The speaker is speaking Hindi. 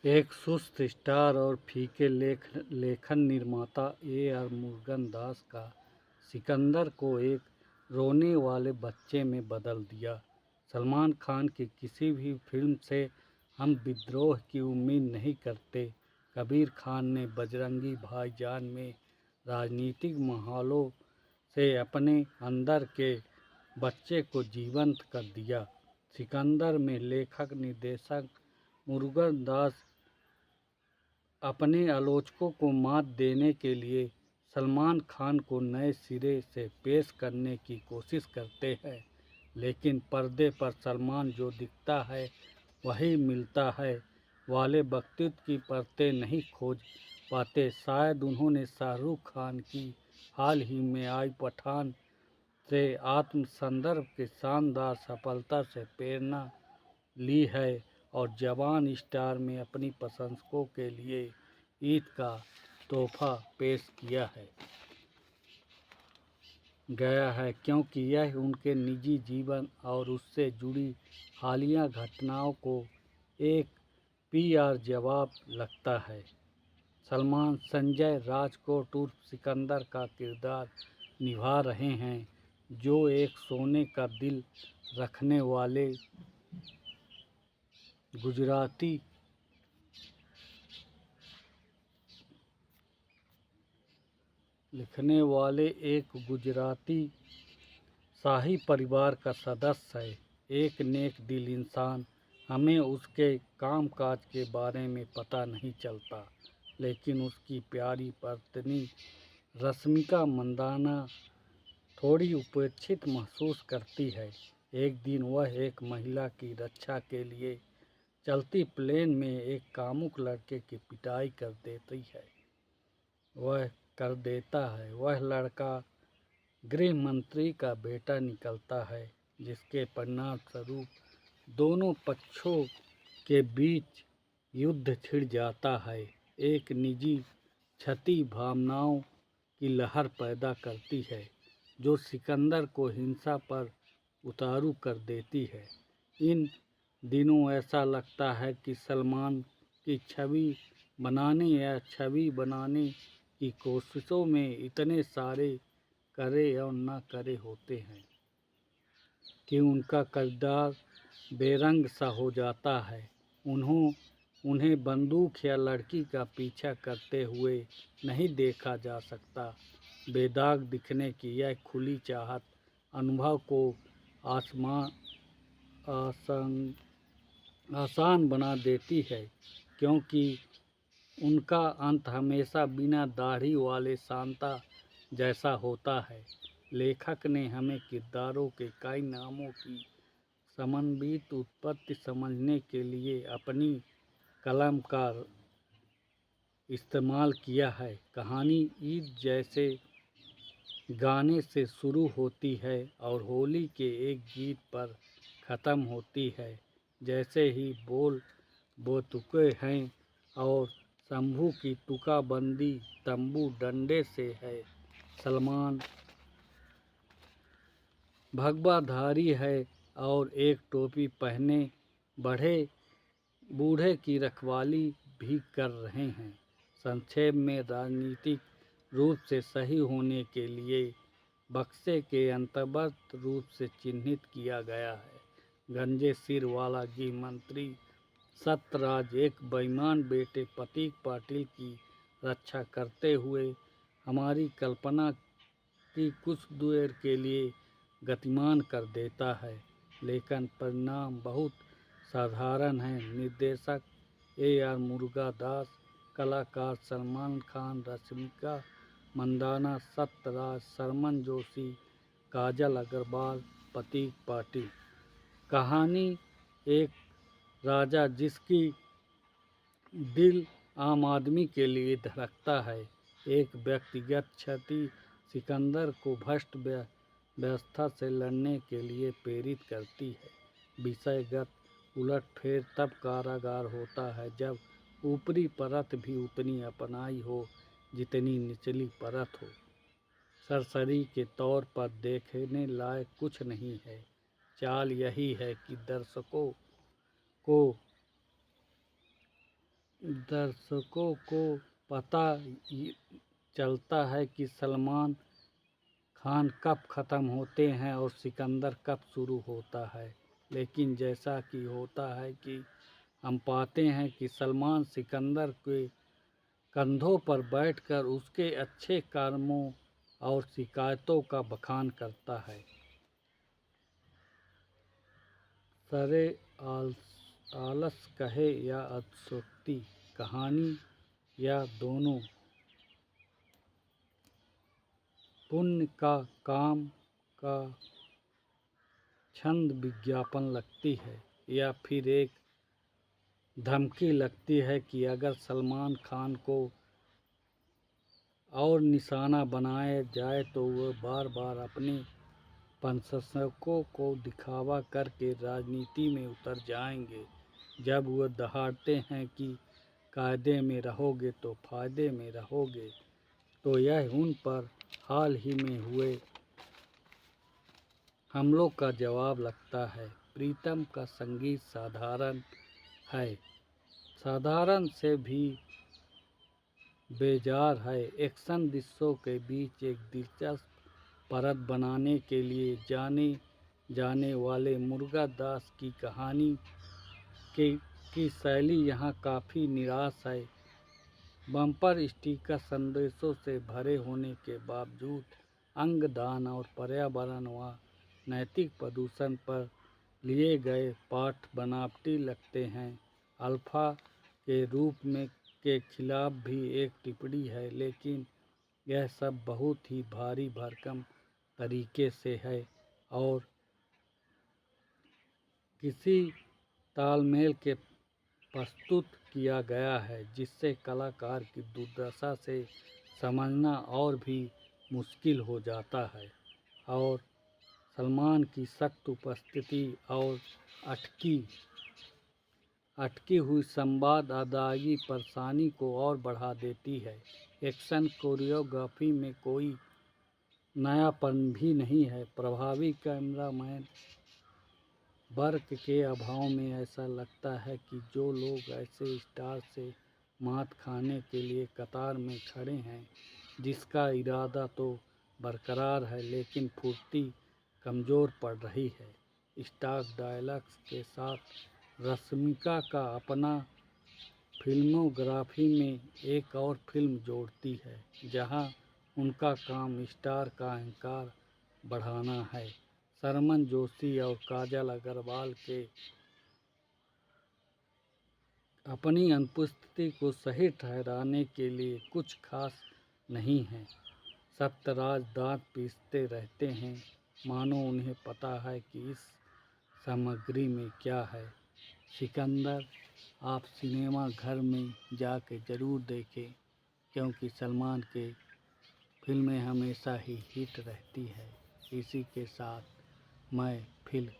एक सुस्त स्टार और फीके लेखन निर्माता ए.आर. मुरुगन-दास का सिकंदर को एक रोने वाले बच्चे में बदल दिया। सलमान खान की किसी भी फिल्म से हम विद्रोह की उम्मीद नहीं करते। कबीर खान ने बजरंगी भाईजान में राजनीतिक माहौलों से अपने अंदर के बच्चे को जीवंत कर दिया। सिकंदर में लेखक निर्देशक मुरुगन दास अपने आलोचकों को मात देने के लिए सलमान खान को नए सिरे से पेश करने की कोशिश करते हैं, लेकिन पर्दे पर सलमान जो दिखता है वही मिलता है वाले व्यक्तित्व की परतें नहीं खोज पाते। शायद उन्होंने शाहरुख खान की हाल ही में आई पठान से आत्मसंदर्भ की शानदार सफलता से प्रेरणा ली है और जवान स्टार में अपनी प्रशंसकों के लिए ईद का तोहफा पेश किया गया है, क्योंकि यह उनके निजी जीवन और उससे जुड़ी हालिया घटनाओं को एक पीआर जवाब लगता है। सलमान संजय राजकोट उर्फ सिकंदर का किरदार निभा रहे हैं, जो एक सोने का दिल रखने वाले गुजराती लिखने वाले एक गुजराती शाही परिवार का सदस्य है। एक नेक दिल इंसान। हमें उसके कामकाज के बारे में पता नहीं चलता, लेकिन उसकी प्यारी पत्नी रश्मिका मंदाना थोड़ी उपेक्षित महसूस करती है। एक दिन वह एक महिला की रक्षा के लिए चलती प्लेन में एक कामुक लड़के की पिटाई कर देता है। वह लड़का गृह मंत्री का बेटा निकलता है, जिसके परिणाम स्वरूप दोनों पक्षों के बीच युद्ध छिड़ जाता है। एक निजी क्षति भावनाओं की लहर पैदा करती है, जो सिकंदर को हिंसा पर उतारू कर देती है। इन दिनों ऐसा लगता है कि सलमान की छवि बनाने की कोशिशों में इतने सारे करे और न करे होते हैं कि उनका किरदार बेरंग सा हो जाता है। उन्हें बंदूक या लड़की का पीछा करते हुए नहीं देखा जा सकता। बेदाग दिखने की यह खुली चाहत अनुभव को आसान बना देती है, क्योंकि उनका अंत हमेशा बिना दाढ़ी वाले सांता जैसा होता है। लेखक ने हमें किरदारों के कई नामों की समन्वित उत्पत्ति समझने के लिए अपनी कलम का इस्तेमाल किया है। कहानी ईद जैसे गाने से शुरू होती है और होली के एक गीत पर ख़त्म होती है। जैसे ही बोल बोतुके हैं और शंभू की तुकाबंदी तंबू डंडे से है। सलमान भगवाधारी है और एक टोपी पहने बूढ़े की रखवाली भी कर रहे हैं। संक्षेप में, राजनीतिक रूप से सही होने के लिए बक्से के अंतर्गत रूप से चिन्हित किया गया है। गंजे सिर वाला गृह मंत्री सत्यराज एक बेईमान बेटे प्रतीक पाटिल की रक्षा करते हुए हमारी कल्पना की कुछ देर के लिए गतिमान कर देता है, लेकिन परिणाम बहुत साधारण है। निर्देशक ए.आर. मुरुगदास, कलाकार सलमान खान, रश्मिका मंदाना, सत्यराज, शर्मन जोशी, काजल अग्रवाल, प्रतीक पाटिल। कहानी एक राजा जिसकी दिल आम आदमी के लिए धड़कता है, एक व्यक्तिगत क्षति सिकंदर को भ्रष्ट व्यवस्था से लड़ने के लिए प्रेरित करती है। विषयगत उलटफेर तब कारगर होता है जब ऊपरी परत भी उतनी अपनाई हो जितनी निचली परत हो। सरसरी के तौर पर देखने लायक कुछ नहीं है। चाल यही है कि दर्शकों को दर्शकों को पता चलता है कि सलमान खान कब ख़त्म होते हैं और सिकंदर कब शुरू होता है, लेकिन जैसा कि होता है कि हम पाते हैं कि सलमान सिकंदर के कंधों पर बैठकर उसके अच्छे कर्मों और शिकायतों का बखान करता है। सरे आलस कहे या अतिशयोक्ति, कहानी या दोनों, पुण्य का काम का छंद विज्ञापन लगती है या फिर एक धमकी लगती है कि अगर सलमान खान को और निशाना बनाया जाए तो वह बार बार अपने प्रशंसकों को दिखावा करके राजनीति में उतर जाएंगे। जब वह दहाड़ते हैं कि कायदे में रहोगे तो फायदे में रहोगे, तो यह उन पर हाल ही में हुए हमलों का जवाब लगता है। प्रीतम का संगीत साधारण है, साधारण से भी बेजार है। एक्शन दृश्यों के बीच एक दिलचस्प परत बनाने के लिए जाने जाने वाले मुरुगा दास की कहानी की शैली यहाँ काफ़ी निराश है। बम्पर स्टिकर संदेशों से भरे होने के बावजूद अंगदान और पर्यावरण व नैतिक प्रदूषण पर लिए गए पाठ बनावटी लगते हैं। अल्फा के रूप में के खिलाफ भी एक टिप्पणी है, लेकिन यह सब बहुत ही भारी भरकम तरीके से है और किसी तालमेल के प्रस्तुत किया गया है, जिससे कलाकार की दुर्दशा से समझना और भी मुश्किल हो जाता है। और सलमान की सख्त उपस्थिति और अटकी हुई संवाद अदायगी परेशानी को और बढ़ा देती है। एक्शन कोरियोग्राफी में कोई नयापन भी नहीं है। प्रभावी कैमरामैन वर्क के अभाव में ऐसा लगता है कि जो लोग ऐसे स्टार से मात खाने के लिए कतार में खड़े हैं, जिसका इरादा तो बरकरार है लेकिन फुर्ती कमज़ोर पड़ रही है। स्टॉक डायलॉग्स के साथ रश्मिका का अपना फिल्मोग्राफी में एक और फिल्म जोड़ती है, जहां उनका काम स्टार का अहंकार बढ़ाना है। शर्मन जोशी और काजल अग्रवाल के अपनी अनुपस्थिति को सही ठहराने के लिए कुछ खास नहीं है। सत्यराज दांत पीसते रहते हैं, मानो उन्हें पता है कि इस सामग्री में क्या है। सिकंदर आप सिनेमा घर में जाके ज़रूर देखें, क्योंकि सलमान के फिल्में हमेशा ही हिट रहती है। इसी के साथ मैं फिर